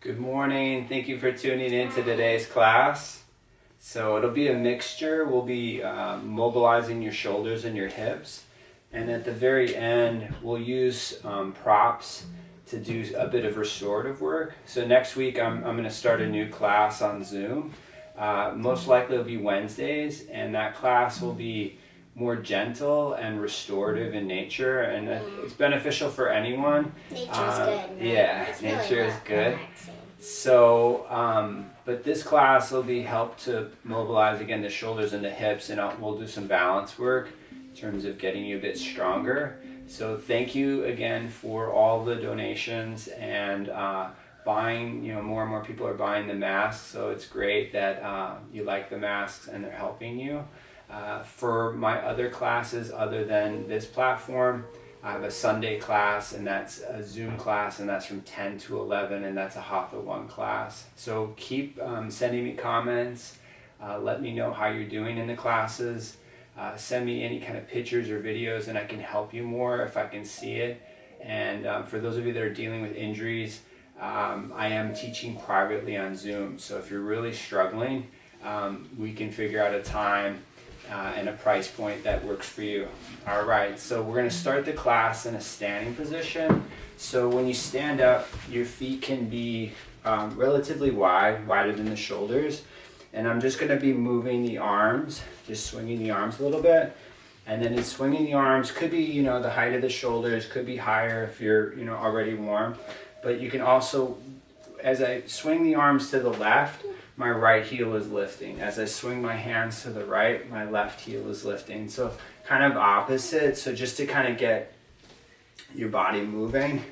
Good morning. Thank you for tuning in to today's class. So it'll be a mixture. We'll be mobilizing your shoulders and your hips. And at the very end, we'll use props to do a bit of restorative work. So next week, I'm going to start a new class on Zoom. Most likely it'll be Wednesdays, and that class will be more gentle and restorative in nature, and it's beneficial for anyone. Nature's good, right? Yeah, it's nature really is good. relaxing. So, but this class will be help to mobilize again the shoulders and the hips, and we'll do some balance work in terms of getting you a bit stronger. So thank you again for all the donations and buying. More and more people are buying the masks, so it's great that you like the masks and they're helping you. For my other classes other than this platform, I have a Sunday class, and that's a Zoom class, and that's from 10 to 11, and that's a Hatha 1 class. So keep sending me comments. Let me know how you're doing in the classes. Send me any kind of pictures or videos, and I can help you more if I can see it. And for those of you that are dealing with injuries, I am teaching privately on Zoom. So if you're really struggling, we can figure out a time and a price point that works for you. All right, so we're going to start the class in a standing position. So when you stand up, your feet can be relatively wide, wider than the shoulders. And I'm just going to be moving the arms, just swinging the arms a little bit. And then in swinging the arms, could be, the height of the shoulders, could be higher if you're, already warm. But you can also, as I swing the arms to the left, my right heel is lifting. As I swing my hands to the right, my left heel is lifting. So kind of opposite. So just to kind of get your body moving.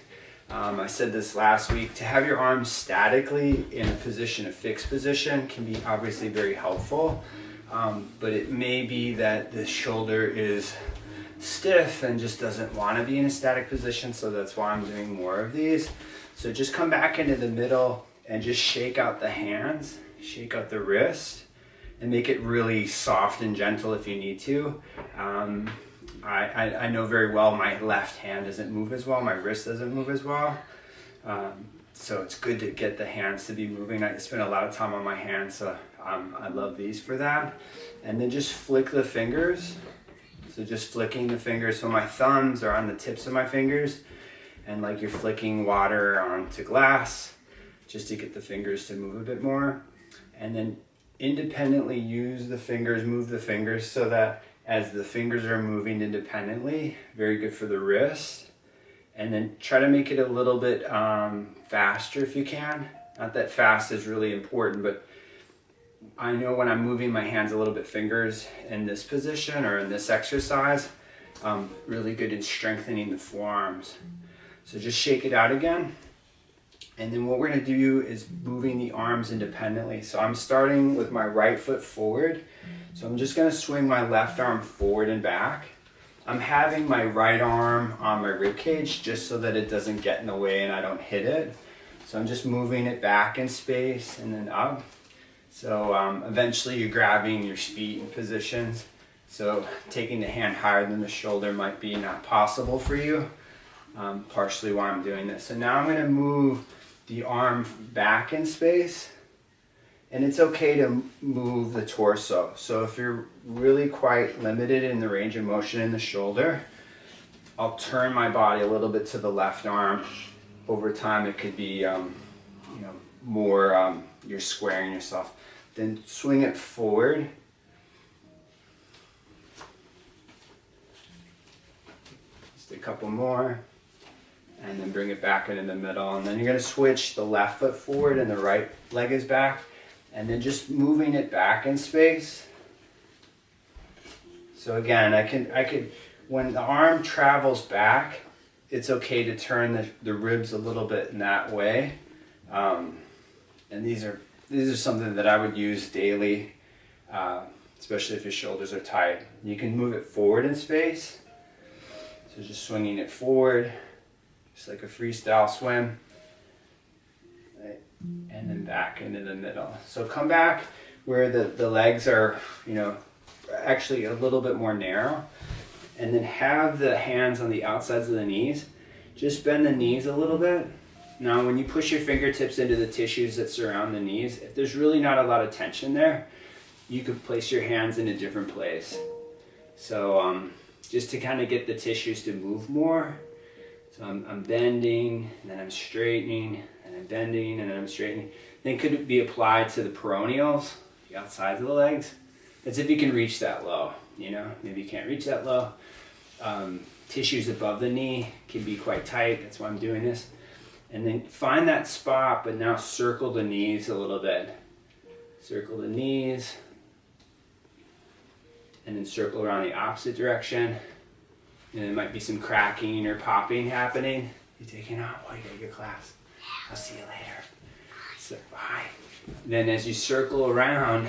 I said this last week, to have your arms statically in a position, a fixed position, can be obviously very helpful. But it may be that the shoulder is stiff and just doesn't want to be in a static position. So that's why I'm doing more of these. So just come back into the middle and just shake out the hands, shake out the wrist, and make it really soft and gentle if you need to. I know very well my left hand doesn't move as well, my wrist doesn't move as well. So it's good to get the hands to be moving. I spend a lot of time on my hands, so I love these for that. And then just flick the fingers. So just flicking the fingers, so my thumbs are on the tips of my fingers, and like you're flicking water onto glass, just to get the fingers to move a bit more. And then independently use the fingers, move the fingers so that as the fingers are moving independently, very good for the wrist. And then try to make it a little bit faster if you can. Not that fast is really important, but I know when I'm moving my hands a little bit, fingers in this position or in this exercise, really good in strengthening the forearms. So just shake it out again. And then what we're going to do is moving the arms independently. So I'm starting with my right foot forward. So I'm just going to swing my left arm forward and back. I'm having my right arm on my rib cage just so that it doesn't get in the way and I don't hit it. So I'm just moving it back in space and then up. So eventually you're grabbing your feet in positions. So taking the hand higher than the shoulder might be not possible for you. Partially why I'm doing this. So now I'm going to move the arm back in space, and it's okay to move the torso. So if you're really quite limited in the range of motion in the shoulder, I'll turn my body a little bit to the left arm. Over time it could be more you're squaring yourself. Then swing it forward. Just a couple more. And then bring it back into the middle. And then you're gonna switch the left foot forward and the right leg is back. And then just moving it back in space. So again, I could, when the arm travels back, it's okay to turn the ribs a little bit in that way. And these are something that I would use daily, especially if your shoulders are tight. You can move it forward in space. So just swinging it forward. Just like a freestyle swim, right? And then back into the middle. So come back where the legs are, actually a little bit more narrow, and then have the hands on the outsides of the knees. Just bend the knees a little bit, Now, when you push your fingertips into the tissues that surround the knees, if there's really not a lot of tension there, you could place your hands in a different place. So just to kind of get the tissues to move more. So I'm bending, and then I'm straightening, and I'm bending, and then I'm straightening. Then could it be applied to the peroneals, the outsides of the legs? That's if you can reach that low, you know? Maybe you can't reach that low. Tissues above the knee can be quite tight. That's why I'm doing this. And then find that spot, but now circle the knees a little bit. Circle the knees. And then circle around the opposite direction. And there might be some cracking or popping happening. You taking off? Oh, you gotta get class. I'll see you later. So, bye. Then as you circle around,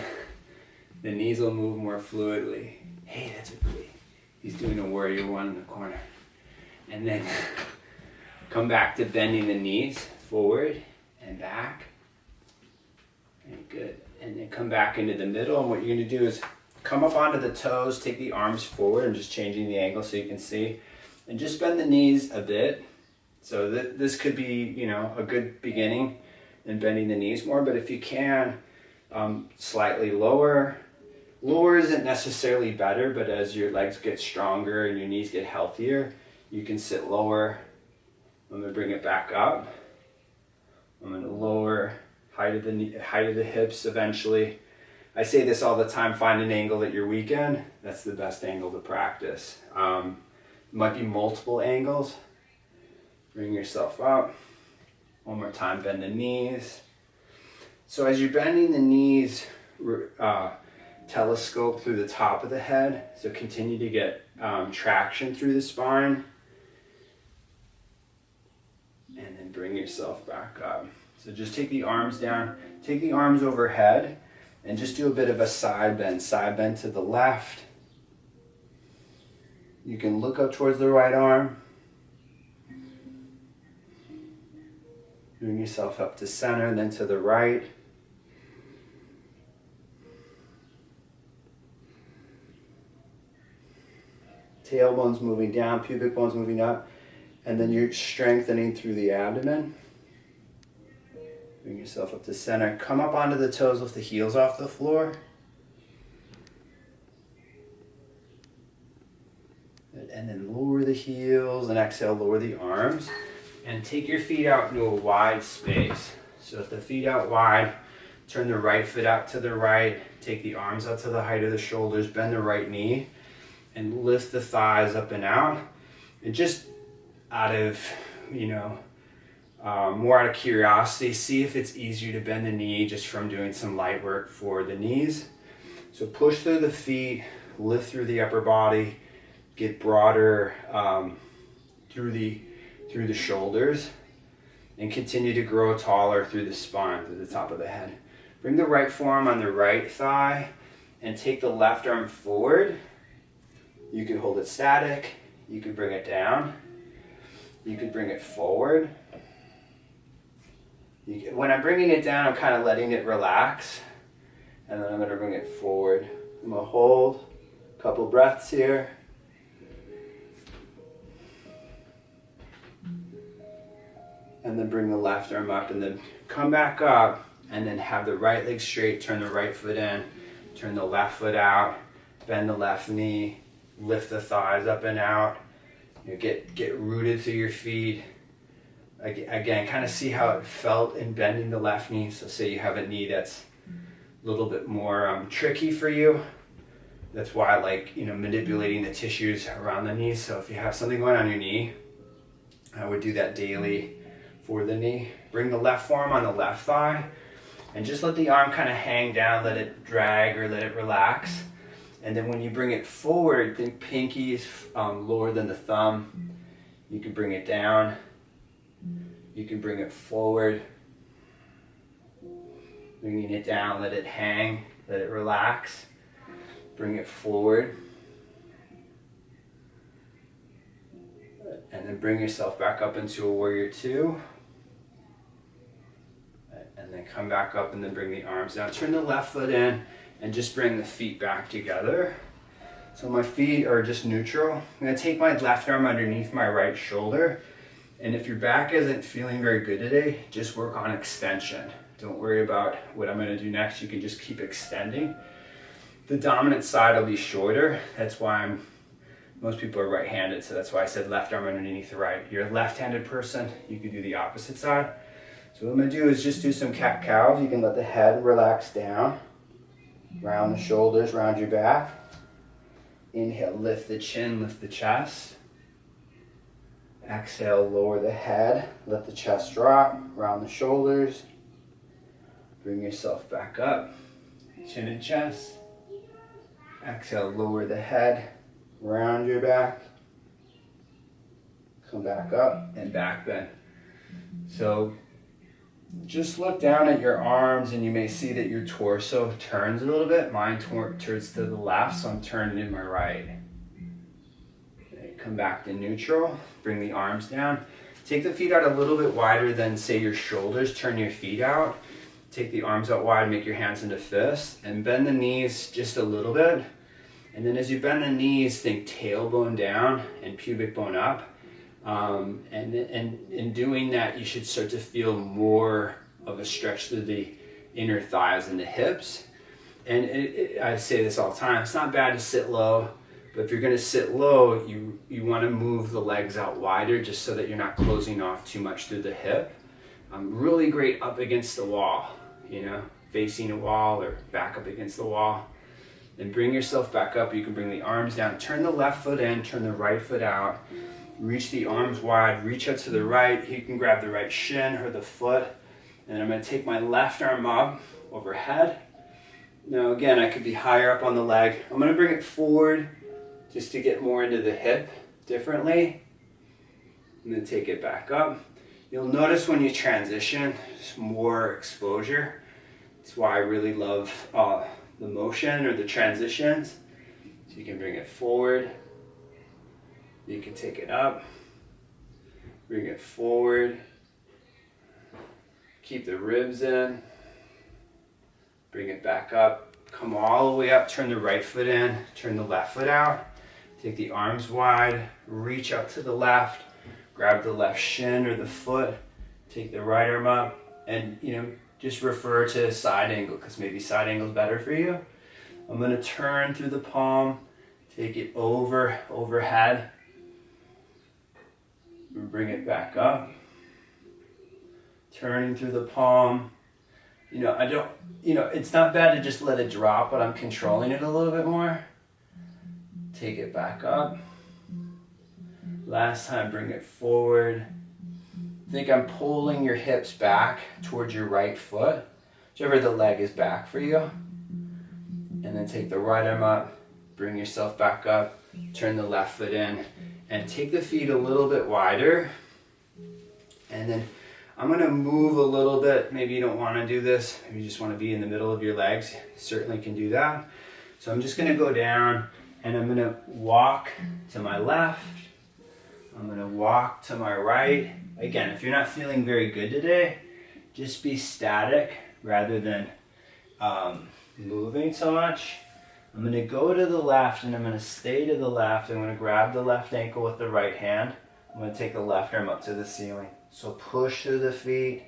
the knees will move more fluidly. Hey, that's a good. He's doing a warrior one in the corner. And then come back to bending the knees forward and back. Very good. And then come back into the middle. And what you're going to do is come up onto the toes, take the arms forward. I'm just changing the angle so you can see. And just bend the knees a bit. So this could be, you know, a good beginning in bending the knees more. But if you can, slightly lower. Lower isn't necessarily better, but as your legs get stronger and your knees get healthier, you can sit lower. I'm going to bring it back up. I'm going to lower height of the hips eventually. I say this all the time, find an angle that you're weak in. That's the best angle to practice. It might be multiple angles. Bring yourself up. One more time, bend the knees. So as you're bending the knees, telescope through the top of the head. So continue to get traction through the spine. And then bring yourself back up. So just take the arms down, take the arms overhead, and just do a bit of a side bend to the left. You can look up towards the right arm. Bring yourself up to center, then to the right. Tailbone's moving down, pubic bone's moving up, and then you're strengthening through the abdomen. Bring yourself up to center. Come up onto the toes with the heels off the floor. And then lower the heels and exhale, lower the arms. And take your feet out into a wide space. So with the feet out wide, turn the right foot out to the right, take the arms out to the height of the shoulders, bend the right knee, and lift the thighs up and out. And just out of, more out of curiosity, see if it's easier to bend the knee just from doing some light work for the knees. So push through the feet, lift through the upper body, get broader through the shoulders, and continue to grow taller through the spine, through the top of the head. Bring the right forearm on the right thigh and take the left arm forward. You can hold it static, you can bring it down, you can bring it forward. When I'm bringing it down, I'm kind of letting it relax, and then I'm going to bring it forward. I'm going to hold a couple breaths here. And then bring the left arm up, and then come back up, and then have the right leg straight, turn the right foot in, turn the left foot out, bend the left knee, lift the thighs up and out. Get rooted through your feet. Again, kind of see how it felt in bending the left knee. So say you have a knee that's a little bit more tricky for you. That's why I like manipulating the tissues around the knee. So if you have something going on your knee, I would do that daily for the knee. Bring the left forearm on the left thigh, and just let the arm kind of hang down, let it drag or let it relax. And then when you bring it forward, think pinkies lower than the thumb. You can bring it down. You can bring it forward. Bringing it down, let it hang, let it relax. Bring it forward. And then bring yourself back up into a warrior two. And then come back up and then bring the arms down. Turn the left foot in and just bring the feet back together. So my feet are just neutral. I'm going to take my left arm underneath my right shoulder And if your back isn't feeling very good today, just work on extension. Don't worry about what I'm gonna do next. You can just keep extending. The dominant side will be shorter. That's why most people are right-handed, so that's why I said left arm underneath the right. You're a left-handed person, you could do the opposite side. So what I'm gonna do is just do some cat-cows. You can let the head relax down, round the shoulders, round your back. Inhale, lift the chin, lift the chest. Exhale, lower the head, let the chest drop, round the shoulders. Bring yourself back up, chin and chest. Exhale, lower the head, round your back. Come back up and back bend. So just look down at your arms and you may see that your torso turns a little bit. Mine turns to the left, so I'm turning in my right. Okay, come back to neutral, bring the arms down. Take the feet out a little bit wider than, say, your shoulders. Turn your feet out. Take the arms out wide, make your hands into fists, and bend the knees just a little bit. And then as you bend the knees, think tailbone down and pubic bone up. And in doing that, you should start to feel more of a stretch through the inner thighs and the hips. And I say this all the time, it's not bad to sit low, but if you're gonna sit low, you wanna move the legs out wider just so that you're not closing off too much through the hip. Really great up against the wall, you know, facing a wall or back up against the wall. Then bring yourself back up. You can bring the arms down. Turn the left foot in, turn the right foot out. Reach the arms wide, reach out to the right. You can grab the right shin or the foot. And I'm gonna take my left arm up overhead. Now again, I could be higher up on the leg. I'm gonna bring it forward just to get more into the hip differently. And then take it back up. You'll notice when you transition, there's more exposure. That's why I really love the motion or the transitions. So you can bring it forward. You can take it up. Bring it forward. Keep the ribs in. Bring it back up. Come all the way up. Turn the right foot in. Turn the left foot out. Take the arms wide. Reach out to the left. Grab the left shin or the foot, take the right arm up, and just refer to side angle because maybe side angle is better for you. I'm going to turn through the palm, take it overhead, and bring it back up. Turning through the palm. It's not bad to just let it drop, but I'm controlling it a little bit more. Take it back up. Last time, bring it forward. Think I'm pulling your hips back towards your right foot, whichever the leg is back for you. And then take the right arm up, bring yourself back up, turn the left foot in, and take the feet a little bit wider. And then I'm gonna move a little bit. Maybe you don't wanna do this. Maybe you just wanna be in the middle of your legs. You certainly can do that. So I'm just gonna go down and I'm gonna walk to my left. I'm gonna walk to my right. Again, if you're not feeling very good today, just be static rather than moving so much. I'm gonna go to the left and I'm gonna stay to the left. I'm gonna grab the left ankle with the right hand. I'm gonna take the left arm up to the ceiling. So push through the feet,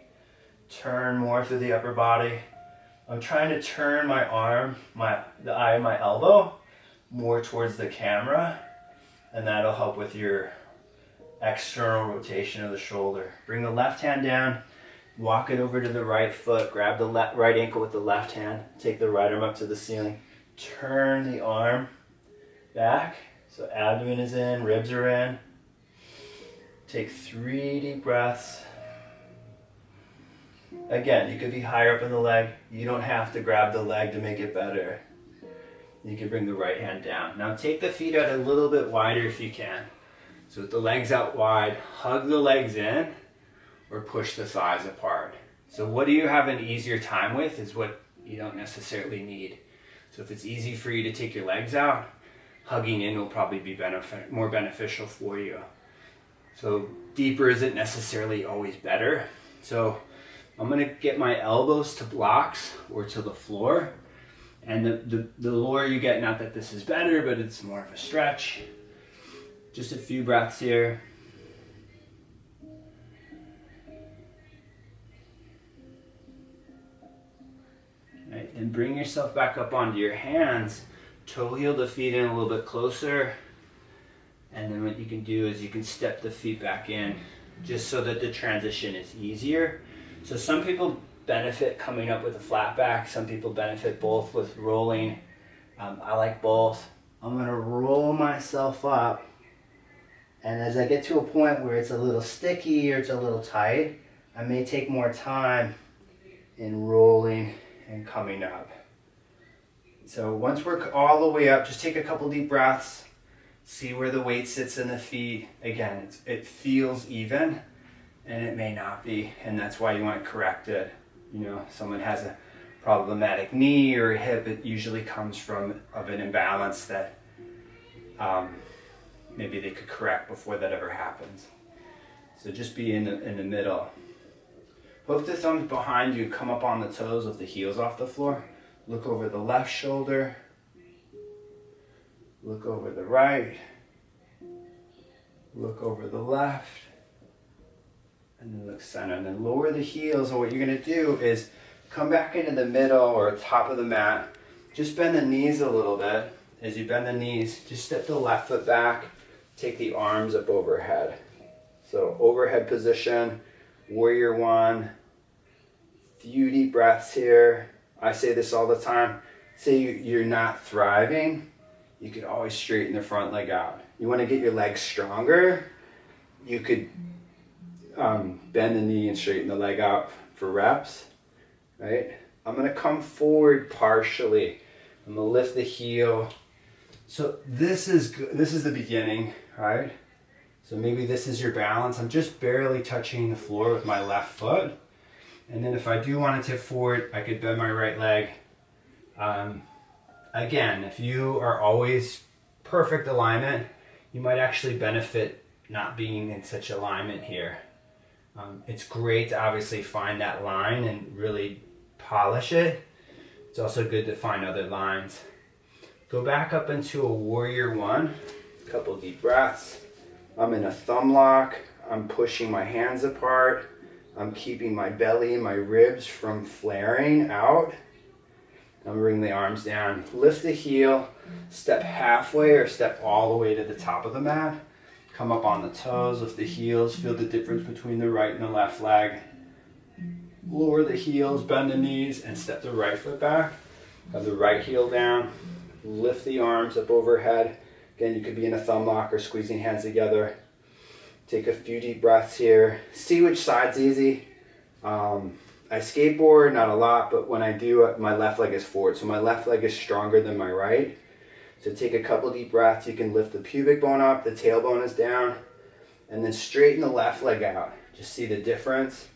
turn more through the upper body. I'm trying to turn my arm, the eye of my elbow more towards the camera, and that'll help with your external rotation of the shoulder. Bring the left hand down, walk it over to the right foot, grab the right ankle with the left hand, take the right arm up to the ceiling, turn the arm back, so abdomen is in, ribs are in. Take 3 deep breaths. Again, you could be higher up in the leg. You don't have to grab the leg to make it better. You can bring the right hand down. Now take the feet out a little bit wider if you can. So with the legs out wide, hug the legs in or push the thighs apart. So what do you have an easier time with is what you don't necessarily need. So if it's easy for you to take your legs out, hugging in will probably be more beneficial for you. So deeper isn't necessarily always better. So I'm gonna get my elbows to blocks or to the floor. And the lower you get, not that this is better, but it's more of a stretch. Just a few breaths here. Then bring yourself back up onto your hands. Toe heel the feet in a little bit closer. And then what you can do is you can step the feet back in just so that the transition is easier. So some people benefit coming up with a flat back. Some people benefit both with rolling. I like both. I'm gonna roll myself up. And as I get to a point where it's a little sticky or it's a little tight, I may take more time in rolling and coming up. So once we're all the way up, just take a couple deep breaths. See where the weight sits in the feet. Again, it feels even, and it may not be, and that's why you want to correct it. You know, someone has a problematic knee or a hip, it usually comes from an imbalance that maybe they could correct before that ever happens. So just be in the middle. Hook the thumbs behind you, come up on the toes with the heels off the floor. Look over the left shoulder. Look over the right. Look over the left. And then look center. And then lower the heels. And what you're going to do is come back into the middle or top of the mat. Just bend the knees a little bit. As you bend the knees, just step the left foot back. Take the arms up overhead. So overhead position, warrior one. Few deep breaths here. I say this all the time. Say you're not thriving. You could always straighten the front leg out. You want to get your legs stronger. You could bend the knee and straighten the leg out for reps, right? I'm going to come forward partially. I'm going to lift the heel. So this is the beginning, right? So maybe this is your balance. I'm just barely touching the floor with my left foot. And then if I do want to tip forward, I could bend my right leg. Again, if you are always perfect alignment, you might actually benefit not being in such alignment here. It's great to obviously find that line and really polish it. It's also good to find other lines. Go back up into a warrior one. A couple deep breaths. I'm in a thumb lock. I'm pushing my hands apart. I'm keeping my belly and my ribs from flaring out. I'm bringing the arms down. Lift the heel. Step halfway or step all the way to the top of the mat. Come up on the toes, lift the heels. Feel the difference between the right and the left leg. Lower the heels, bend the knees, and step the right foot back. Have the right heel down. Lift the arms up overhead. Again, you could be in a thumb lock or squeezing hands together. Take a few deep breaths here. See which side's easy. I skateboard, not a lot, but when I do, my left leg is forward. So my left leg is stronger than my right. So take a couple deep breaths. You can lift the pubic bone up, the tailbone is down, and then straighten the left leg out. Just see the difference.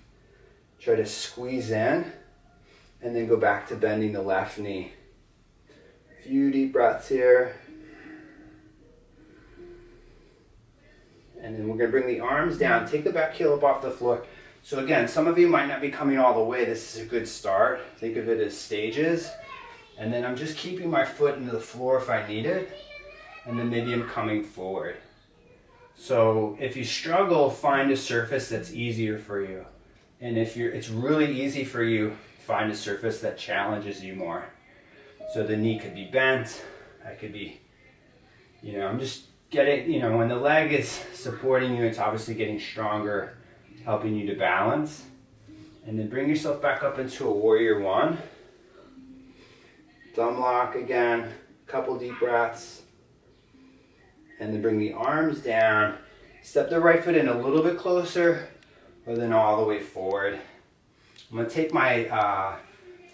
Try to squeeze in, and then go back to bending the left knee. A few deep breaths here. And then we're going to bring the arms down. Take the back heel up off the floor. So again, some of you might not be coming all the way. This is a good start. Think of it as stages. And then I'm just keeping my foot into the floor if I need it. And then maybe I'm coming forward. So if you struggle, find a surface that's easier for you. And if it's really easy for you, find a surface that challenges you more. So the knee could be bent. I could be, I'm just getting, when the leg is supporting you, it's obviously getting stronger, helping you to balance. And then bring yourself back up into a warrior one. Thumb lock again, couple deep breaths. And then bring the arms down. Step the right foot in a little bit closer, or then all the way forward. I'm going to take my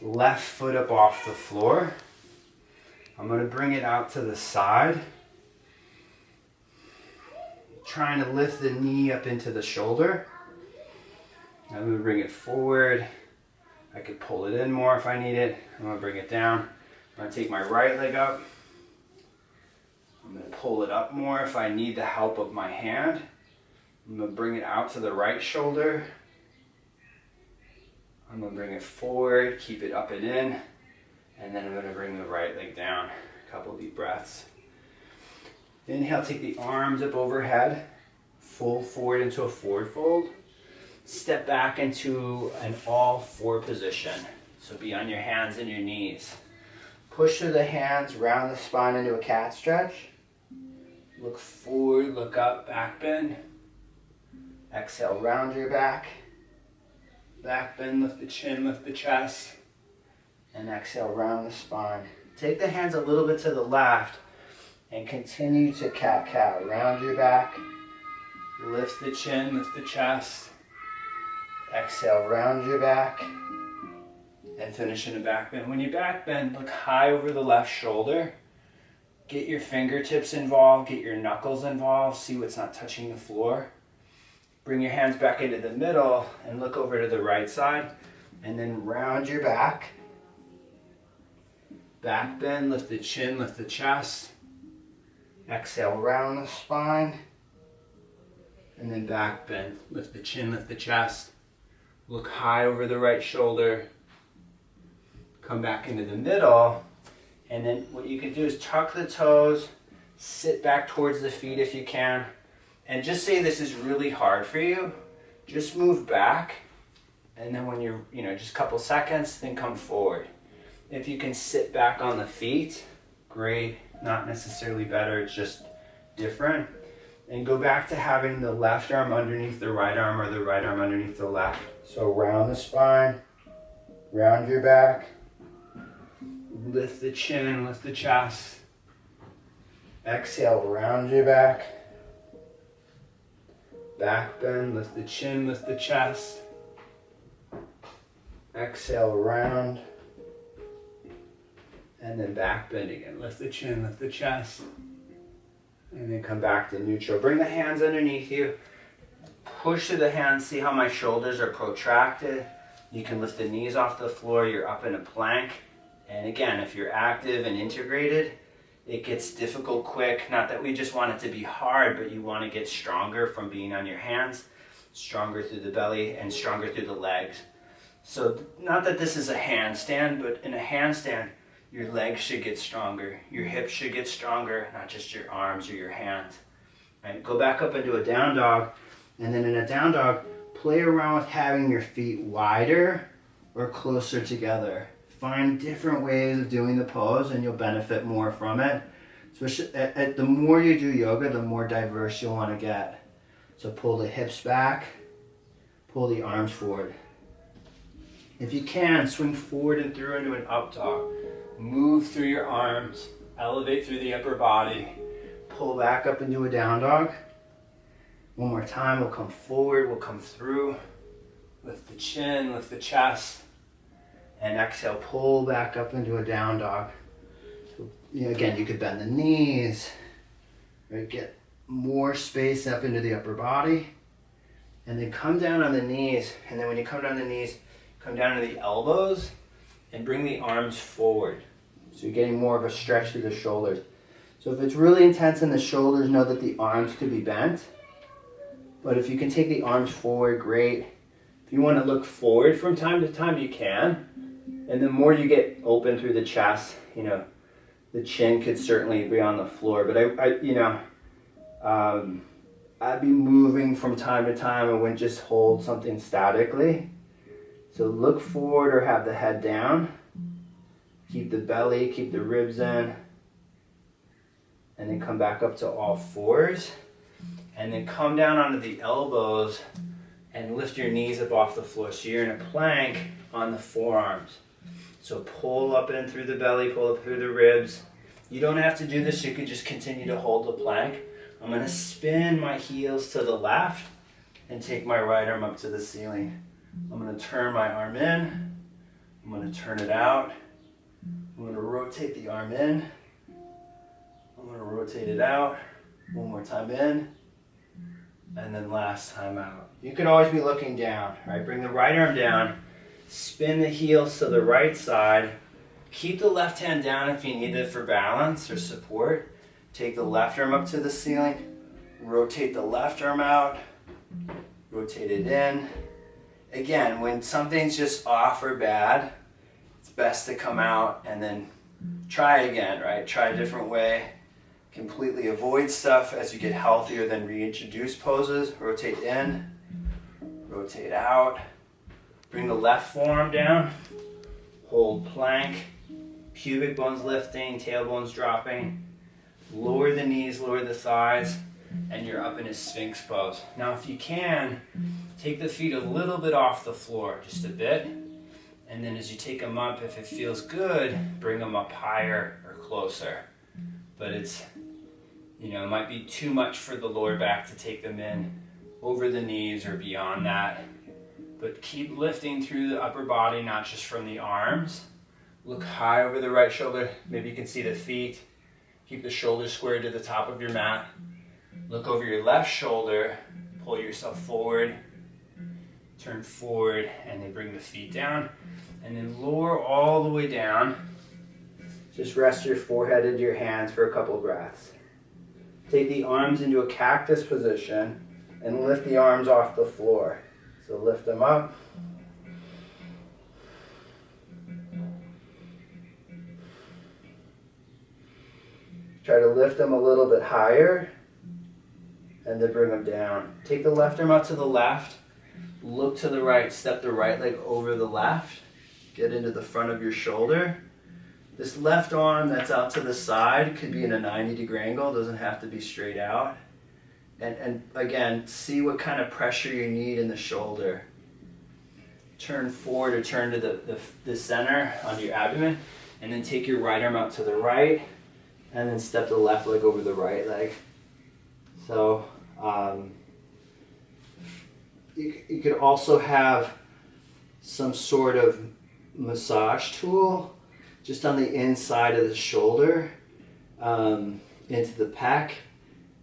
left foot up off the floor. I'm going to bring it out to the side. Trying to lift the knee up into the shoulder. I'm going to bring it forward. I could pull it in more if I need it. I'm going to bring it down. I'm going to take my right leg up. I'm going to pull it up more if I need the help of my hand. I'm going to bring it out to the right shoulder. I'm going to bring it forward, keep it up and in. And then I'm going to bring the right leg down. A couple deep breaths. Inhale, take the arms up overhead. Fold forward into a forward fold. Step back into an all four position. So be on your hands and your knees. Push through the hands, round the spine into a cat stretch. Look forward, look up, back bend. Exhale, round your back. Back bend, lift the chin, lift the chest. And exhale, round the spine. Take the hands a little bit to the left and continue to cat-cow. Round your back. Lift the chin, lift the chest. Exhale, round your back. And finish in a back bend. When you back bend, look high over the left shoulder. Get your fingertips involved, get your knuckles involved, see what's not touching the floor. Bring your hands back into the middle and look over to the right side. And then round your back. Back bend, lift the chin, lift the chest. Exhale, round the spine. And then back bend, lift the chin, lift the chest. Look high over the right shoulder. Come back into the middle. And then what you can do is tuck the toes, sit back towards the feet if you can. And just say this is really hard for you. Just move back. And then when you're, just a couple seconds, then come forward. If you can sit back on the feet, great. Not necessarily better, it's just different. And go back to having the left arm underneath the right arm or the right arm underneath the left. So round the spine, round your back, lift the chin, lift the chest. Exhale, round your back. Back bend, lift the chin, lift the chest. Exhale, round. And then back bend again. Lift the chin, lift the chest. And then come back to neutral. Bring the hands underneath you. Push through the hands. See how my shoulders are protracted. You can lift the knees off the floor. You're up in a plank. And again, if you're active and integrated, it gets difficult quick. Not that we just want it to be hard, but you want to get stronger from being on your hands, stronger through the belly, and stronger through the legs. So not that this is a handstand, but in a handstand, your legs should get stronger. Your hips should get stronger, not just your arms or your hands. Right? Go back up into a down dog. And then in a down dog, play around with having your feet wider or closer together. Find different ways of doing the pose and you'll benefit more from it. Especially the more you do yoga, the more diverse you'll want to get. So pull the hips back, pull the arms forward. If you can, swing forward and through into an up dog. Move through your arms, elevate through the upper body, pull back up into a down dog. One more time, we'll come forward, we'll come through. Lift the chin, lift the chest. And exhale, pull back up into a down dog. So, again, you could bend the knees, right? Get more space up into the upper body. And then come down on the knees. And then when you come down the knees, come down to the elbows and bring the arms forward. So you're getting more of a stretch through the shoulders. So if it's really intense in the shoulders, know that the arms could be bent. But if you can take the arms forward, great. If you want to look forward from time to time, you can. And the more you get open through the chest, the chin could certainly be on the floor. But I'd be moving from time to time. I wouldn't just hold something statically. So look forward or have the head down. Keep the belly, keep the ribs in. And then come back up to all fours. And then come down onto the elbows and lift your knees up off the floor. So you're in a plank on the forearms. So pull up in through the belly, pull up through the ribs. You don't have to do this, you could just continue to hold the plank. I'm going to spin my heels to the left and take my right arm up to the ceiling. I'm going to turn my arm in. I'm going to turn it out. I'm going to rotate the arm in. I'm going to rotate it out. One more time in. And then last time out. You can always be looking down, right? Bring the right arm down. Spin the heels to the right side. Keep the left hand down if you need it for balance or support. Take the left arm up to the ceiling. Rotate the left arm out. Rotate it in. Again, when something's just off or bad, it's best to come out and then try again, right? Try a different way. Completely avoid stuff as you get healthier, then reintroduce poses. Rotate in, rotate out. Bring the left forearm down, Hold plank, pubic bones lifting, tailbones dropping. Lower the knees, lower the thighs, and you're up in a Sphinx pose. Now if you can, take the feet a little bit off the floor, just a bit. And then as you take them up, if it feels good, bring them up higher or closer. But it's, it might be too much for the lower back to take them in over the knees or beyond that. But keep lifting through the upper body, not just from the arms. Look high over the right shoulder. Maybe you can see the feet. Keep the shoulders squared to the top of your mat. Look over your left shoulder. Pull yourself forward. Turn forward and then bring the feet down. And then lower all the way down. Just rest your forehead into your hands for a couple breaths. Take the arms into a cactus position and lift the arms off the floor. So lift them up. Try to lift them a little bit higher and then bring them down. Take the left arm out to the left. Look to the right. Step the right leg over the left. Get into the front of your shoulder. This left arm that's out to the side could be in a 90-degree angle. Doesn't have to be straight out. And again, see what kind of pressure you need in the shoulder. Turn forward or turn to the center on your abdomen. And then take your right arm out to the right. And then step the left leg over the right leg. So you could also have some sort of massage tool just on the inside of the shoulder into the pec,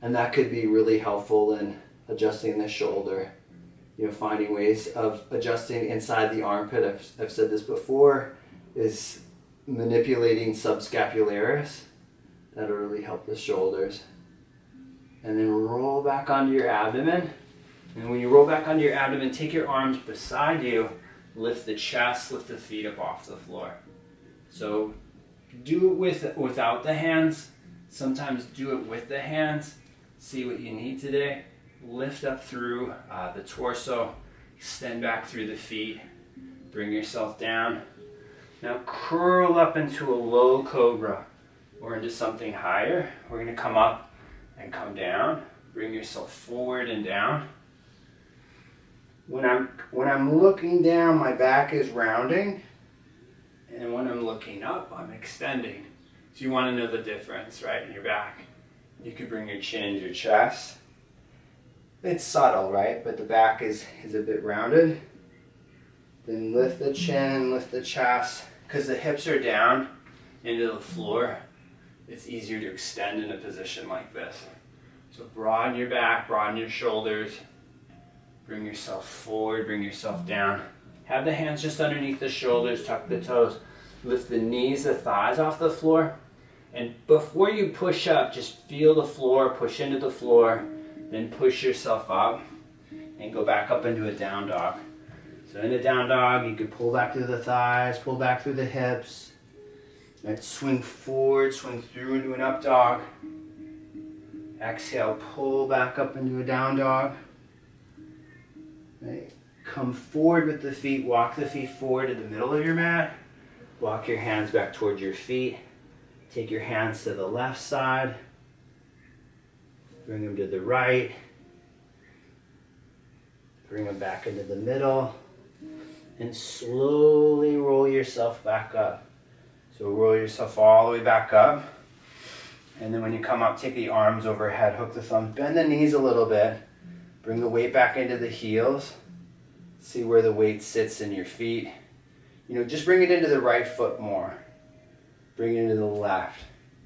and that could be really helpful in adjusting the shoulder. Finding ways of adjusting inside the armpit. I've said this before, is manipulating subscapularis. That'll really help the shoulders. And then roll back onto your abdomen. And when you roll back onto your abdomen, take your arms beside you, lift the chest, lift the feet up off the floor. So do it without the hands. Sometimes do it with the hands. See what you need today. Lift up through the torso, extend back through the feet, bring yourself down. Now curl up into a low cobra or into something higher. We're going to come up and come down. Bring yourself forward and down. When I'm looking down, my back is rounding, and when I'm looking up, I'm extending. So you want to know the difference, right, in your back. You could bring your chin into your chest. It's subtle, right? But the back is a bit rounded. Then lift the chin, lift the chest. Because the hips are down into the floor, it's easier to extend in a position like this. So broaden your back, broaden your shoulders. Bring yourself forward, bring yourself down. Have the hands just underneath the shoulders, tuck the toes. Lift the knees, the thighs off the floor. And before you push up, just feel the floor, push into the floor. Then push yourself up and go back up into a down dog. So in a down dog, you could pull back through the thighs, pull back through the hips. Right, swing forward, swing through into an up dog. Exhale, pull back up into a down dog. Right, come forward with the feet, walk the feet forward to the middle of your mat. Walk your hands back towards your feet. Take your hands to the left side. Bring them to the right. Bring them back into the middle. And slowly roll yourself back up. So roll yourself all the way back up. And then when you come up, take the arms overhead, hook the thumbs, bend the knees a little bit. Bring the weight back into the heels. See where the weight sits in your feet. Just bring it into the right foot more. Bring it into the left.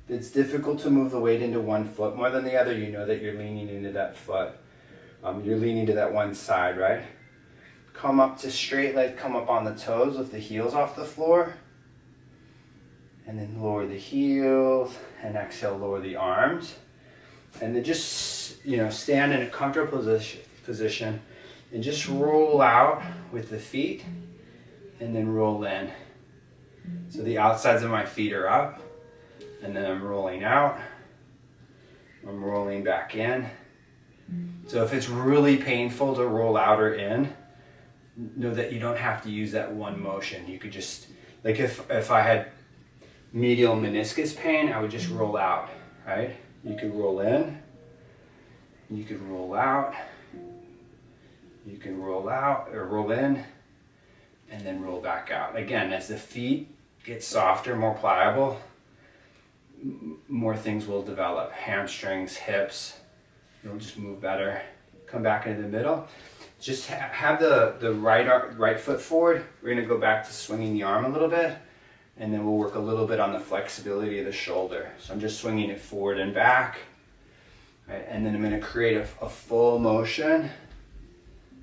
If it's difficult to move the weight into one foot more than the other, you know that you're leaning into that foot. You're leaning to that one side, right? Come up to straight leg, come up on the toes with the heels off the floor. And then lower the heels, and exhale, lower the arms. And then just, stand in a comfortable position and just roll out with the feet and then roll in. So the outsides of my feet are up, and then I'm rolling out. I'm rolling back in. So if it's really painful to roll out or in, know that you don't have to use that one motion. You could just Like if I had medial meniscus pain, I would just roll out, right? You could roll in, you could roll out, you can roll out or roll in, and then roll back out. Again, as the feet get softer, more pliable, more things will develop. Hamstrings, hips, you'll just move better. Come back into the middle. Just have the right foot forward. We're gonna go back to swinging the arm a little bit, and then we'll work a little bit on the flexibility of the shoulder. So I'm just swinging it forward and back, right? And then I'm gonna create a full motion.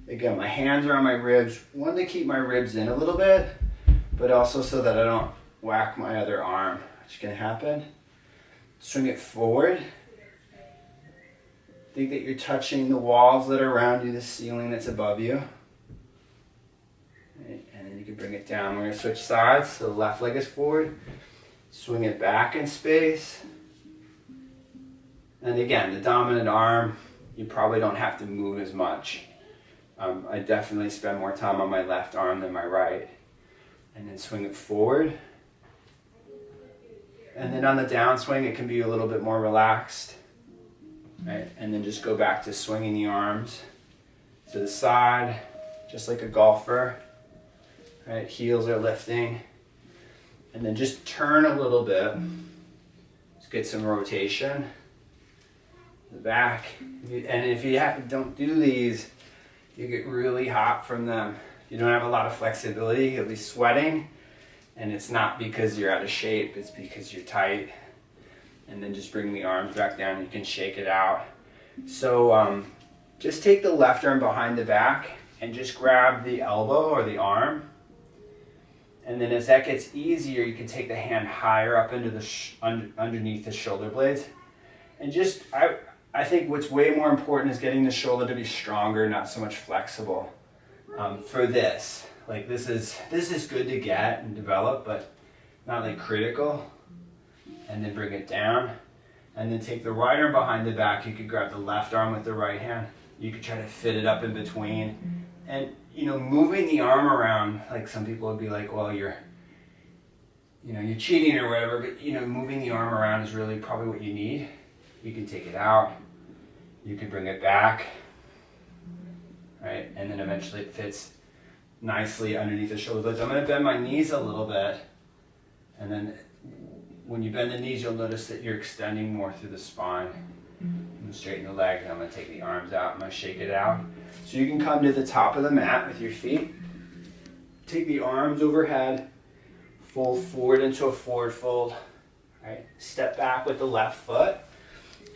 Again, my hands are on my ribs. One, to keep my ribs in a little bit, but also so that I don't whack my other arm. What's gonna happen? Swing it forward. Think that you're touching the walls that are around you, the ceiling that's above you. Right? And then you can bring it down. We're gonna switch sides. So the left leg is forward. Swing it back in space. And again, the dominant arm, you probably don't have to move as much. I definitely spend more time on my left arm than my right. And then swing it forward. And then on the downswing, it can be a little bit more relaxed. Right? And then just go back to swinging the arms to the side, just like a golfer. Right? Heels are lifting. And then just turn a little bit. Just get some rotation. The back. And if you don't do these, you get really hot from them. You don't have a lot of flexibility, you'll be sweating, and it's not because you're out of shape, it's because you're tight. And then just bring the arms back down, you can shake it out. So just take the left arm behind the back and just grab the elbow or the arm. And then as that gets easier, you can take the hand higher up into the underneath the shoulder blades. And just, I think what's way more important is getting the shoulder to be stronger, not so much flexible. For this, like this is good to get and develop, but not like critical. And then bring it down, and then take the right arm behind the back. You could grab the left arm with the right hand. You could try to fit it up in between, and moving the arm around. Like some people would be like, well, you're cheating or whatever, but moving the arm around is really probably what you need. You can take it out, you can bring it back, right? And then eventually it fits nicely underneath the shoulder blades. I'm gonna bend my knees a little bit, and then when you bend the knees, you'll notice that you're extending more through the spine. I'm gonna straighten the legs, I'm gonna take the arms out, I'm gonna shake it out. So you can come to the top of the mat with your feet, take the arms overhead, fold forward into a forward fold, right? Step back with the left foot,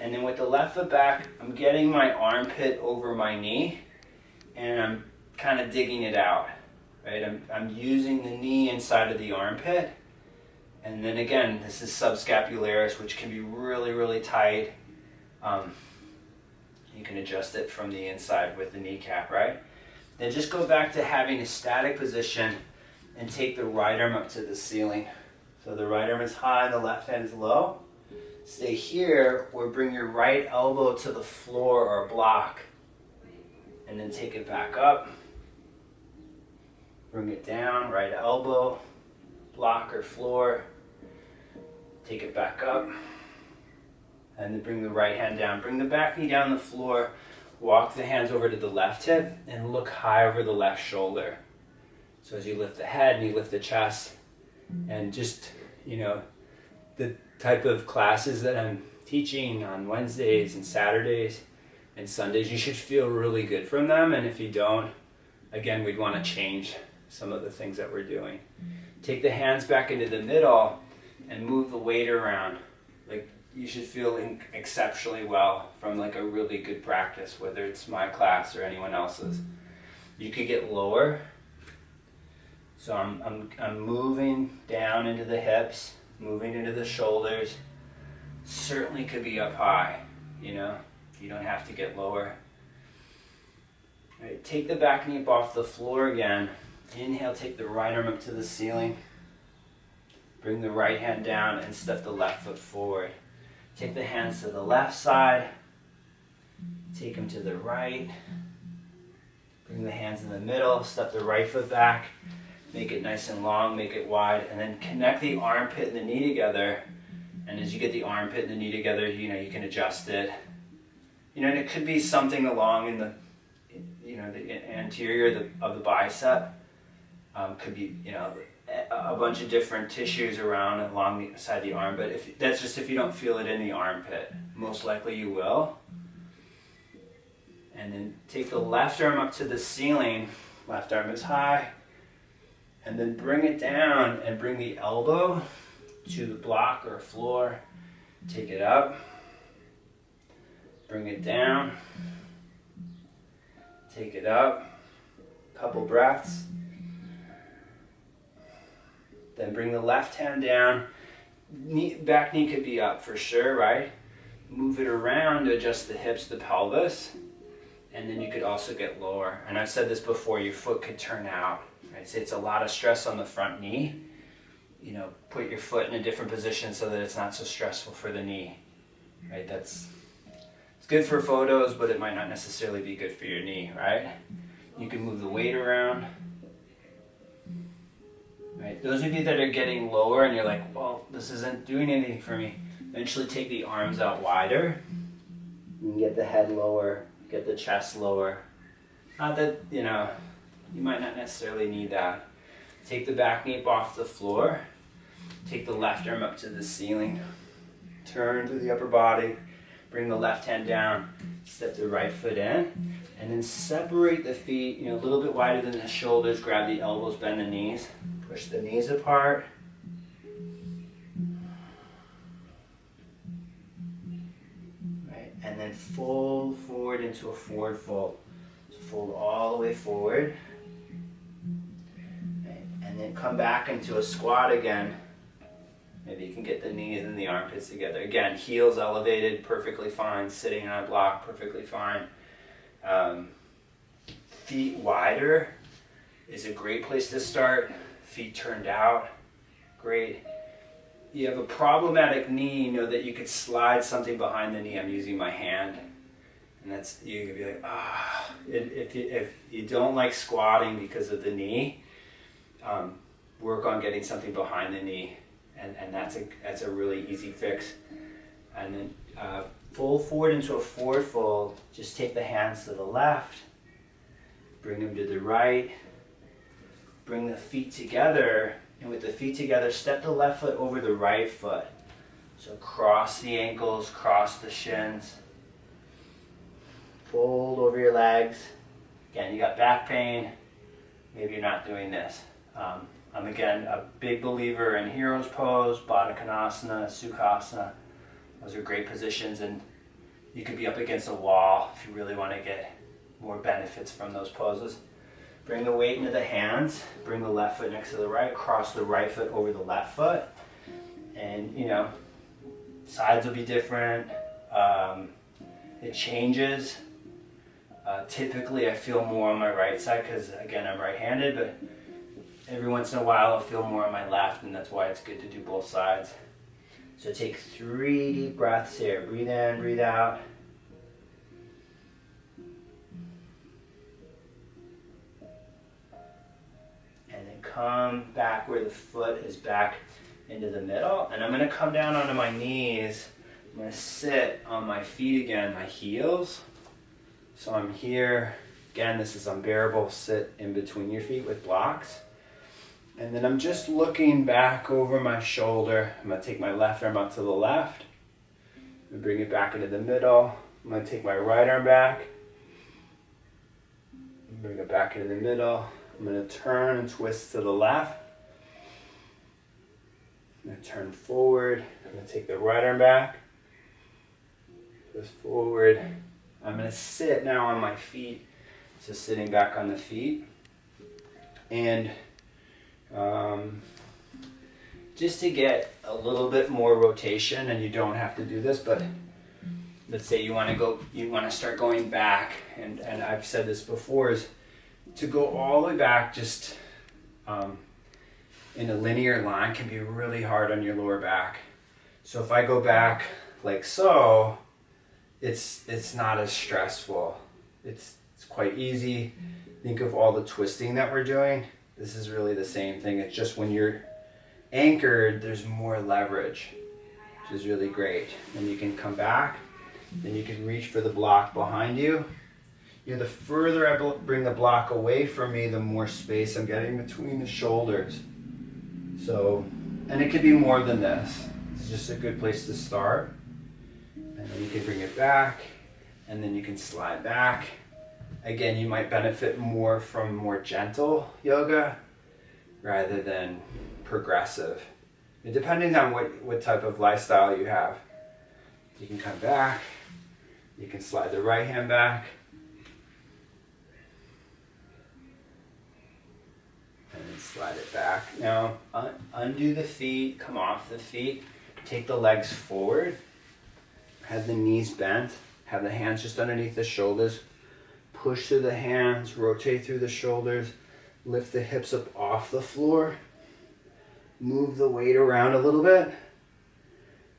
and then with the left foot back, I'm getting my armpit over my knee, and I'm kind of digging it out, right? I'm using the knee inside of the armpit, and then again, this is subscapularis, which can be really, really tight. You can adjust it from the inside with the kneecap, right? Then just go back to having a static position and take the right arm up to the ceiling. So the right arm is high, the left hand is low. Stay here, or bring your right elbow to the floor or block, and then take it back up. Bring it down, right elbow, block or floor. Take it back up, and then bring the right hand down. Bring the back knee down the floor, walk the hands over to the left hip, and look high over the left shoulder. So as you lift the head and you lift the chest, and just, the type of classes that I'm teaching on Wednesdays and Saturdays and Sundays, you should feel really good from them. And if you don't, again, we'd want to change some of the things that we're doing. Take the hands back into the middle and move the weight around. Like, you should feel exceptionally well from like a really good practice, whether it's my class or anyone else's. You could get lower. So I'm moving down into the hips, moving into the shoulders. Certainly could be up high, you don't have to get lower. All right, take the back knee up off the floor again. Inhale, take the right arm up to the ceiling. Bring the right hand down and step the left foot forward. Take the hands to the left side. Take them to the right. Bring the hands in the middle. Step the right foot back. Make it nice and long, make it wide, and then connect the armpit and the knee together. And as you get the armpit and the knee together, you know, you can adjust it. You know, and it could be something along in the, you know, the anterior of the bicep. Could be, you know, a bunch of different tissues around along the side of the arm. But if that's just if you don't feel it in the armpit, most likely you will. And then take the left arm up to the ceiling. Left arm is high. And then bring it down and bring the elbow to the block or floor. Take it up. Bring it down. Take it up. Couple breaths. Then bring the left hand down. Back knee could be up for sure, right? Move it around to adjust the hips, the pelvis. And then you could also get lower. And I've said this before, your foot could turn out. Right? So it's a lot of stress on the front knee. You know, put your foot in a different position so that it's not so stressful for the knee. Right? It's good for photos, but it might not necessarily be good for your knee, right? You can move the weight around. Right? Those of you that are getting lower and you're like, well, this isn't doing anything for me, eventually take the arms out wider. You can get the head lower, get the chest lower. Not that, you know, you might not necessarily need that. Take the back knee off the floor. Take the left arm up to the ceiling. Turn to the upper body. Bring the left hand down. Step the right foot in. And then separate the feet, you know, a little bit wider than the shoulders. Grab the elbows, bend the knees. Push the knees apart. Right, and then fold forward into a forward fold. So fold all the way forward. Right, and then come back into a squat again. Maybe you can get the knees and the armpits together. Again, heels elevated, perfectly fine. Sitting on a block, perfectly fine. Feet wider is a great place to start. Feet turned out, great. You have a problematic knee, you know that you could slide something behind the knee. I'm using my hand. And that's, you could be like, If you don't like squatting because of the knee, work on getting something behind the knee. And that's a really easy fix. And then fold forward into a forward fold. Just take the hands to the left, bring them to the right, bring the feet together, and with the feet together, step the left foot over the right foot. So cross the ankles, cross the shins, fold over your legs. Again, you got back pain, maybe you're not doing this. I'm again a big believer in hero's pose, Baddha Konasana, Sukhasana. Those are great positions, and you could be up against a wall if you really want to get more benefits from those poses. Bring the weight into the hands, bring the left foot next to the right, cross the right foot over the left foot, and you know, sides will be different. It changes. Typically I feel more on my right side because again I'm right-handed, but every once in a while I'll feel more on my left, and that's why it's good to do both sides. So take 3 deep breaths here. Breathe in, breathe out. And then come back where the foot is back into the middle. And I'm going to come down onto my knees. I'm going to sit on my feet again, my heels. So I'm here. Again, this is unbearable. Sit in between your feet with blocks. And then I'm just looking back over my shoulder. I'm going to take my left arm up to the left. And bring it back into the middle. I'm going to take my right arm back. And bring it back into the middle. I'm going to turn and twist to the left. I'm going to turn forward. I'm going to take the right arm back. Twist forward. I'm going to sit now on my feet. So sitting back on the feet. And just to get a little bit more rotation, and you don't have to do this, but let's say you want to start going back, and I've said this before, is to go all the way back just in a linear line can be really hard on your lower back. So if I go back like so, it's not as stressful. It's quite easy. Think of all the twisting that we're doing. This is really the same thing. It's just when you're anchored, there's more leverage, which is really great. Then you can come back, then you can reach for the block behind you. The further I bring the block away from me, the more space I'm getting between the shoulders. So, and it could be more than this. It's just a good place to start. And then you can bring it back, and then you can slide back. Again, you might benefit more from more gentle yoga rather than progressive. Depending on what type of lifestyle you have. You can come back, you can slide the right hand back, and then slide it back. Now, undo the feet, come off the feet, take the legs forward, have the knees bent, have the hands just underneath the shoulders, push through the hands, rotate through the shoulders, lift the hips up off the floor, move the weight around a little bit.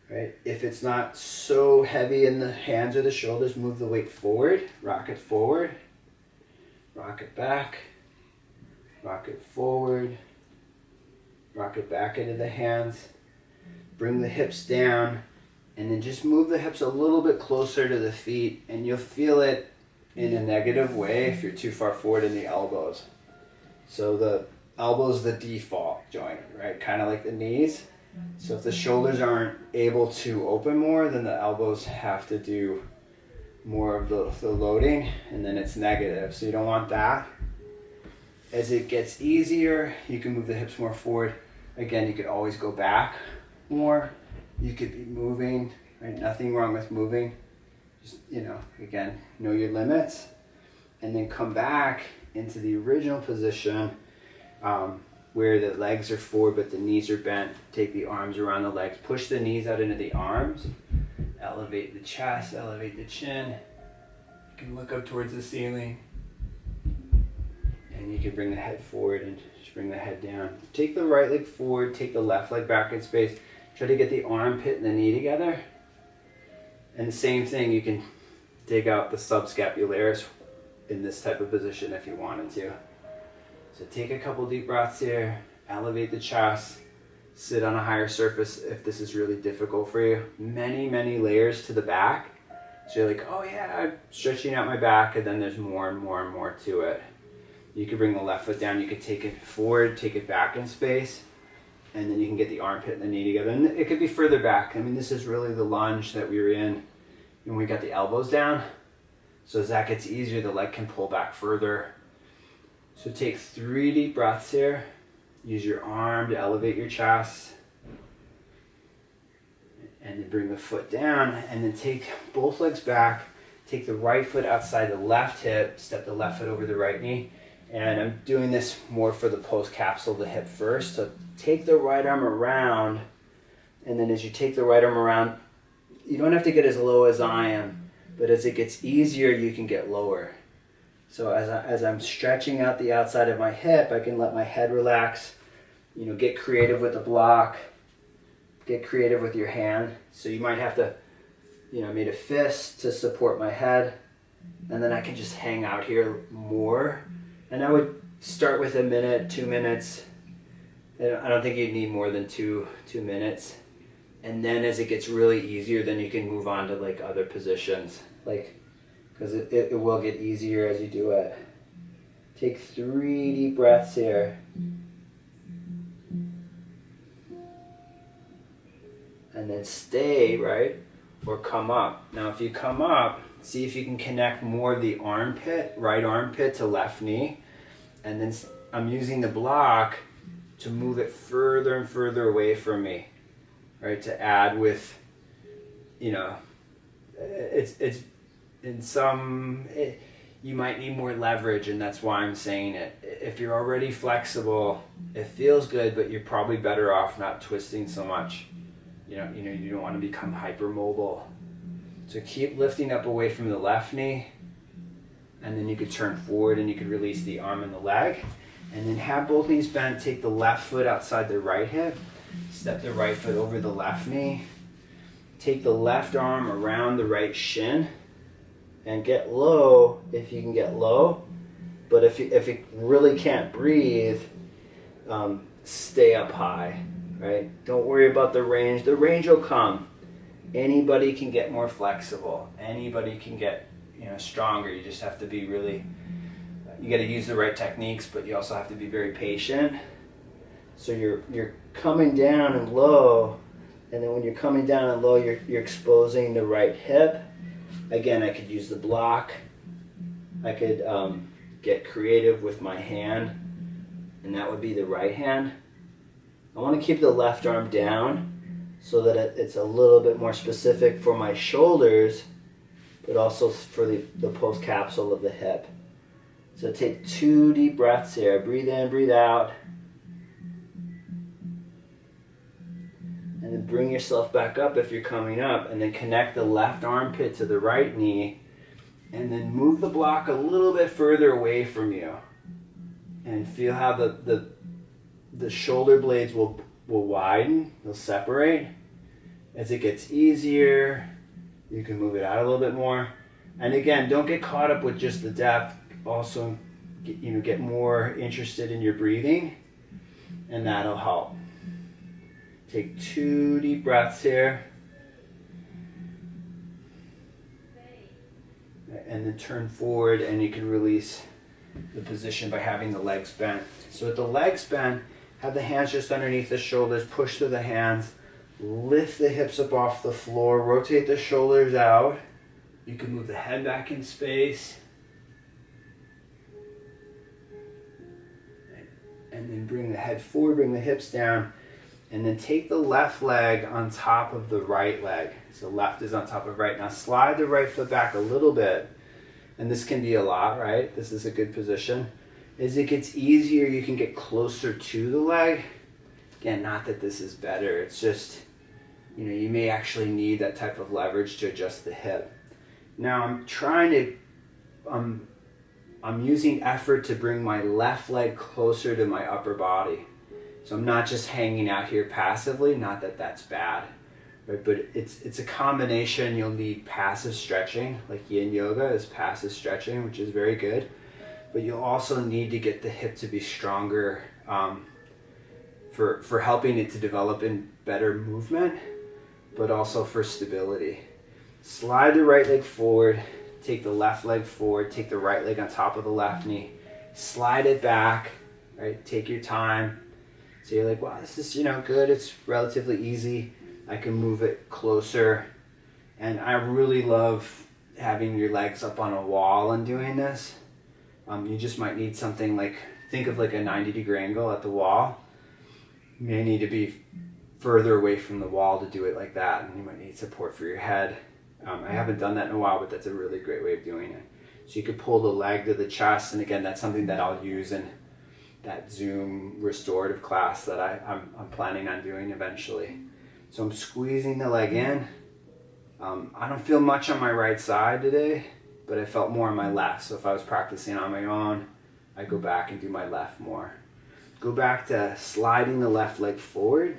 Right? If it's not so heavy in the hands or the shoulders, move the weight forward, rock it back, rock it forward, rock it back into the hands, bring the hips down, and then just move the hips a little bit closer to the feet, and you'll feel it in a negative way if you're too far forward in the elbows. So the elbows the default joint, right? Kind of like the knees. So if the shoulders aren't able to open more, then the elbows have to do more of the loading, and then it's negative. So you don't want that. As it gets easier, you can move the hips more forward. Again, you could always go back more. You could be moving, right? Nothing wrong with moving. Just, again, know your limits. And then come back into the original position where the legs are forward but the knees are bent. Take the arms around the legs. Push the knees out into the arms. Elevate the chest, elevate the chin. You can look up towards the ceiling. And you can bring the head forward and just bring the head down. Take the right leg forward, take the left leg back in space. Try to get the armpit and the knee together. And the same thing, you can dig out the subscapularis in this type of position if you wanted to. So take a couple deep breaths here, elevate the chest, sit on a higher surface if this is really difficult for you. Many, many layers to the back. So you're like, oh yeah, I'm stretching out my back, and then there's more and more and more to it. You can bring the left foot down, you can take it forward, take it back in space, and then you can get the armpit and the knee together. And it could be further back. I mean, this is really the lunge that we were in when we got the elbows down. So as that gets easier, the leg can pull back further. So take 3 deep breaths here. Use your arm to elevate your chest. And then bring the foot down, and then take both legs back. Take the right foot outside the left hip, step the left foot over the right knee. And I'm doing this more for the post-capsule, the hip first. So take the right arm around, and then as you take the right arm around, you don't have to get as low as I am, but as it gets easier, you can get lower. So as I'm stretching out the outside of my hip, I can let my head relax, get creative with the block, get creative with your hand. So you might have to, make a fist to support my head, and then I can just hang out here more. And I would start with a minute, 2 minutes. I don't think you'd need more than two minutes. And then as it gets really easier, then you can move on to like other positions, because it will get easier as you do it. Take 3 deep breaths here. And then stay, right? Or come up. Now if you come up, see if you can connect more of the armpit, right armpit to left knee. And then I'm using the block to move it further and further away from me, right? To add with, it's in some, you might need more leverage, and that's why I'm saying it. If you're already flexible, it feels good, but you're probably better off not twisting so much. You don't want to become hypermobile. So keep lifting up away from the left knee, and then you could turn forward and you could release the arm and the leg. And then have both knees bent, take the left foot outside the right hip, step the right foot over the left knee, take the left arm around the right shin, and get low if you can get low. But if you really can't breathe, stay up high, right? Don't worry about the range. The range will come. Anybody can get more flexible. Anybody can get, stronger. You just have to be really, you got to use the right techniques, but you also have to be very patient. So you're coming down and low, and then when you're coming down and low, you're exposing the right hip. Again, I could use the block. I could get creative with my hand, and that would be the right hand. I want to keep the left arm down so that it's a little bit more specific for my shoulders, but also for the post-capsule of the hip. So take 2 deep breaths here. Breathe in, breathe out. And then bring yourself back up if you're coming up, and then connect the left armpit to the right knee, and then move the block a little bit further away from you. And feel how the shoulder blades will widen, they'll separate. As it gets easier, you can move it out a little bit more. And again, don't get caught up with just the depth. Also, get more interested in your breathing, and that'll help. Take 2 deep breaths here. And then turn forward, and you can release the position by having the legs bent. So with the legs bent, have the hands just underneath the shoulders, push through the hands, lift the hips up off the floor, rotate the shoulders out. You can move the head back in space. And then bring the head forward, bring the hips down, and then take the left leg on top of the right leg. So left is on top of right. Now slide the right foot back a little bit. And this can be a lot, right? This is a good position. As it gets easier, you can get closer to the leg. Again, not that this is better. It's just, you may actually need that type of leverage to adjust the hip. Now I'm using effort to bring my left leg closer to my upper body. So I'm not just hanging out here passively, not that that's bad, right? But it's a combination. You'll need passive stretching, like yin yoga is passive stretching, which is very good. But you'll also need to get the hip to be stronger for helping it to develop in better movement, but also for stability. Slide the right leg forward, take the left leg forward, take the right leg on top of the left knee, slide it back, right? Take your time. So you're like, wow, this is, good. It's relatively easy. I can move it closer. And I really love having your legs up on a wall and doing this. You just might need something think of like a 90-degree angle at the wall. You may need to be further away from the wall to do it like that, and you might need support for your head. I haven't done that in a while, but that's a really great way of doing it. So you could pull the leg to the chest, and again, that's something that I'll use in that Zoom restorative class that I'm planning on doing eventually. So I'm squeezing the leg in. I don't feel much on my right side today, but I felt more on my left. So if I was practicing on my own, I go back and do my left more. Go back to sliding the left leg forward.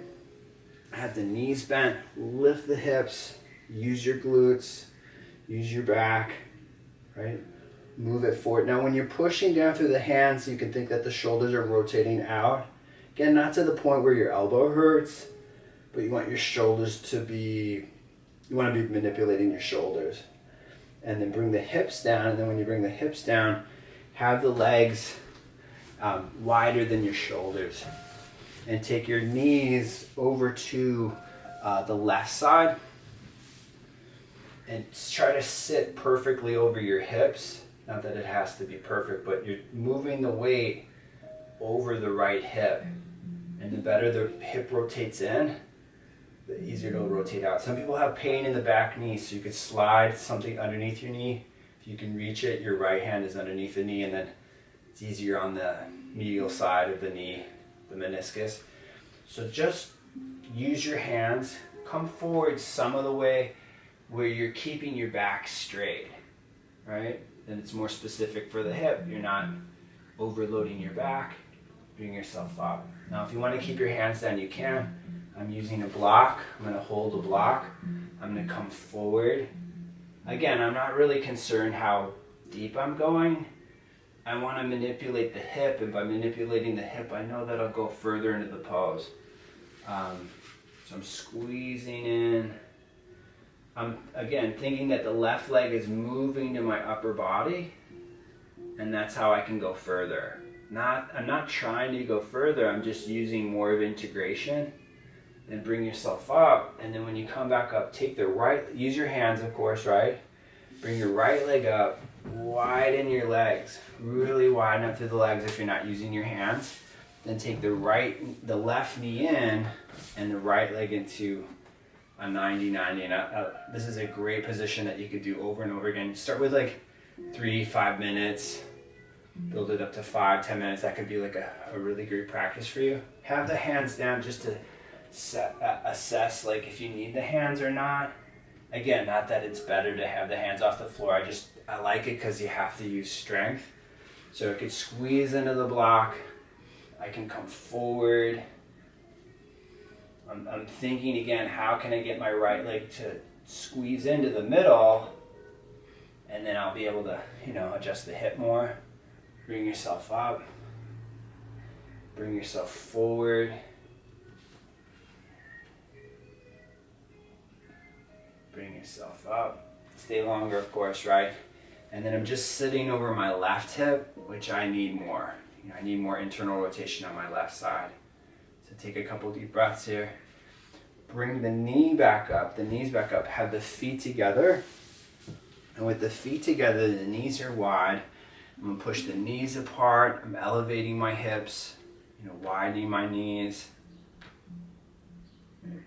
Have the knees bent, lift the hips, use your glutes, use your back, right? Move it forward. Now when you're pushing down through the hands, you can think that the shoulders are rotating out. Again, not to the point where your elbow hurts, but you want your shoulders to be, you want to be manipulating your shoulders. And then bring the hips down, and then when you bring the hips down, have the legs wider than your shoulders. And take your knees over to the left side and try to sit perfectly over your hips. Not that it has to be perfect, but you're moving the weight over the right hip. And the better the hip rotates in, the easier it'll rotate out. Some people have pain in the back knee, so you could slide something underneath your knee. If you can reach it, your right hand is underneath the knee, and then it's easier on the medial side of the knee, the meniscus. So just use your hands, come forward some of the way where you're keeping your back straight, right? Then it's more specific for the hip. You're not overloading your back, bring yourself up. Now if you want to keep your hands down, you can. I'm using a block. I'm going to hold a block. I'm going to come forward. Again, I'm not really concerned how deep I'm going. I want to manipulate the hip, and by manipulating the hip, I know that I'll go further into the pose. So I'm squeezing in. I'm, again, thinking that the left leg is moving to my upper body, and that's how I can go further. I'm not trying to go further, I'm just using more of integration. Then bring yourself up, and then when you come back up, use your hands, of course, right? Bring your right leg up, widen your legs, really widen up through the legs if you're not using your hands. Then take the left knee in, and the right leg into a 90-90. And this is a great position that you could do over and over again. Start with like 3-5 minutes, build it up to 5-10 minutes. That could be like a really great practice for you. Have the hands down just to assess like if you need the hands or not. Again, not that it's better to have the hands off the floor. I like it because you have to use strength. So I could squeeze into the block. I can come forward. I'm thinking again, how can I get my right leg to squeeze into the middle, and then I'll be able to, adjust the hip more. Bring yourself up. Bring yourself forward. Bring yourself up. Stay longer, of course, right? And then I'm just sitting over my left hip, which I need more. I need more internal rotation on my left side. So take a couple deep breaths here. Bring the knee back up, the knees back up. Have the feet together. And with the feet together, the knees are wide. I'm going to push the knees apart. I'm elevating my hips, widening my knees.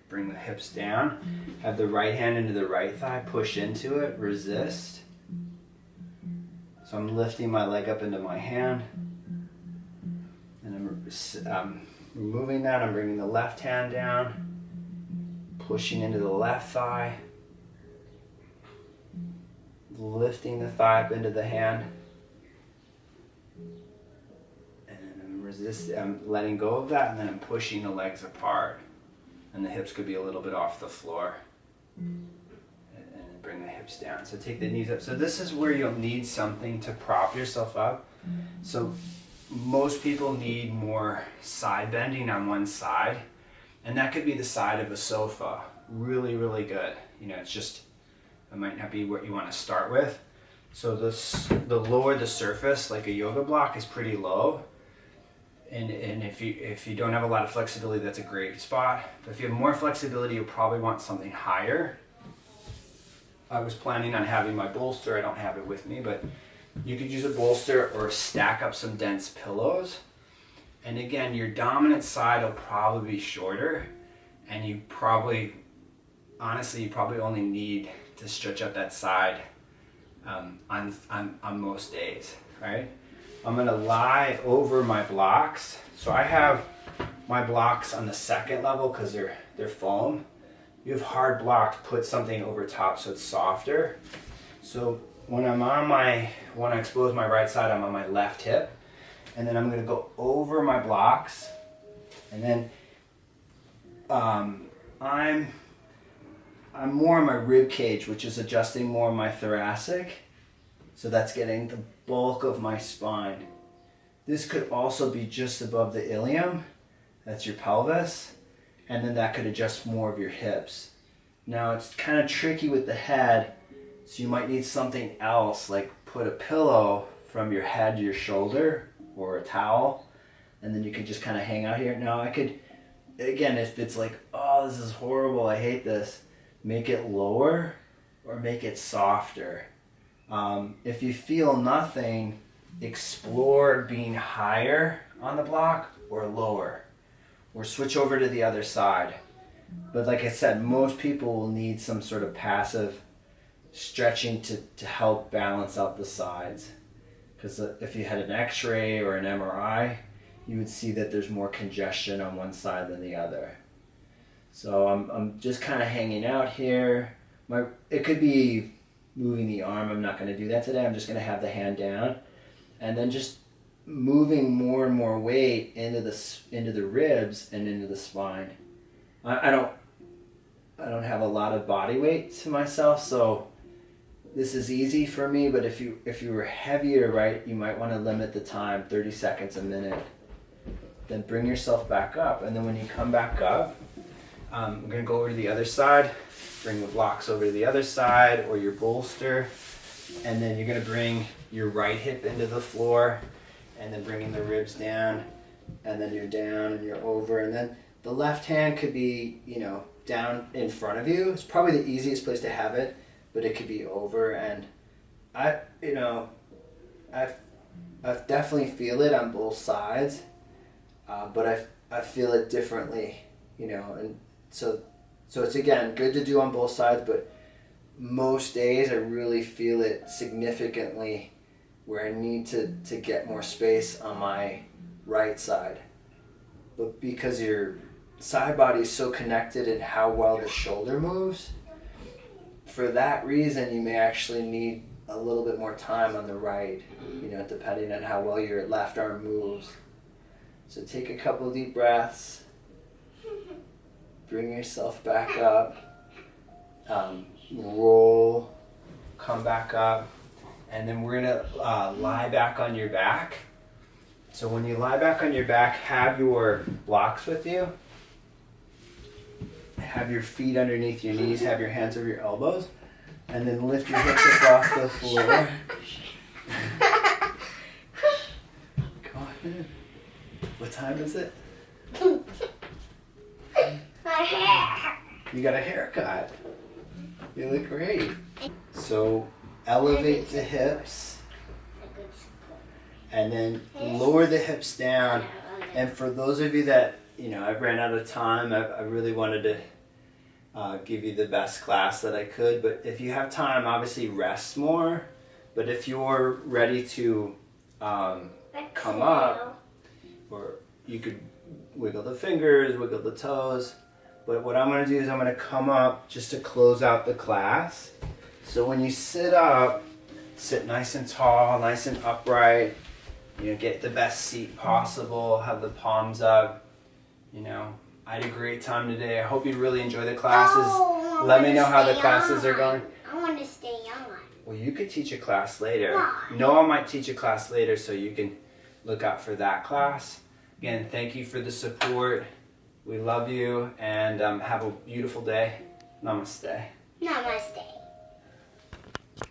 Bring the hips down. Have the right hand into the right thigh. Push into it. Resist. So I'm lifting my leg up into my hand. And I'm removing that. I'm bringing the left hand down. Pushing into the left thigh. Lifting the thigh up into the hand. And I'm letting go of that, and then I'm pushing the legs apart. And the hips could be a little bit off the floor. And bring the hips down. So take the knees up. So this is where you'll need something to prop yourself up. So most people need more side bending on one side. And that could be the side of a sofa. Really, really good. It's just, it might not be what you want to start with. So the lower the surface, like a yoga block, is pretty low. And if you don't have a lot of flexibility, that's a great spot. But if you have more flexibility, you'll probably want something higher. I was planning on having my bolster. I don't have it with me, but you could use a bolster or stack up some dense pillows. And again, your dominant side will probably be shorter, and you probably only need to stretch up that side on most days, right? I'm gonna lie over my blocks. So I have my blocks on the second level because they're foam. You have hard blocks, put something over top so it's softer. So when I expose my right side, I'm on my left hip. And then I'm gonna go over my blocks. And then I'm more on my rib cage, which is adjusting more of my thoracic. So that's getting the bulk of my spine. This could also be just above the ilium. That's your pelvis. And then that could adjust more of your hips. Now it's kind of tricky with the head. So you might need something else, like put a pillow from your head to your shoulder or a towel. And then you could just kind of hang out here. Now I could, again, if it's like, oh, this is horrible, I hate this, make it lower or make it softer. If you feel nothing, explore being higher on the block or lower, or switch over to the other side. But like I said, most people will need some sort of passive stretching to help balance out the sides. Because if you had an x-ray or an MRI, you would see that there's more congestion on one side than the other. So I'm just kind of hanging out here. It could be moving the arm. I'm not going to do that today. I'm just going to have the hand down, and then just moving more and more weight into the ribs and into the spine. I don't have a lot of body weight to myself, so this is easy for me, but if you were heavier, right, you might want to limit the time, 30 seconds a minute. Then bring yourself back up. And then when you come back up, I'm going to go over to the other side. Bring the blocks over to the other side or your bolster. And then you're going to bring your right hip into the floor and then bringing the ribs down. And then you're down and you're over. And then the left hand could be, down in front of you. It's probably the easiest place to have it, but it could be over. And I definitely feel it on both sides. But I feel it differently, and so it's, again, good to do on both sides, but most days I really feel it significantly where I need to get more space on my right side. But because your side body is so connected in how well the shoulder moves, for that reason you may actually need a little bit more time on the right, depending on how well your left arm moves. So take a couple deep breaths, bring yourself back up, roll, come back up, and then we're gonna lie back on your back. So when you lie back on your back, have your blocks with you, have your feet underneath your knees, have your hands over your elbows, and then lift your hips up off the floor. Go on. What time is it? My hair. You got a haircut. You look great. So elevate the hips and then lower the hips down. And for those of you that, I've ran out of time, I really wanted to give you the best class that I could. But if you have time, obviously rest more. But if you're ready to come up, or you could wiggle the fingers, wiggle the toes. But what I'm going to do is I'm going to come up just to close out the class. So when you sit up, sit nice and tall, nice and upright. Get the best seat possible, have the palms up. I had a great time today. I hope you really enjoy the classes. Let me know how the classes are going. I want to stay on. Well, you could teach a class later. Why? Noah might teach a class later, so you can look out for that class. Again, thank you for the support. We love you, and have a beautiful day. Namaste. Namaste.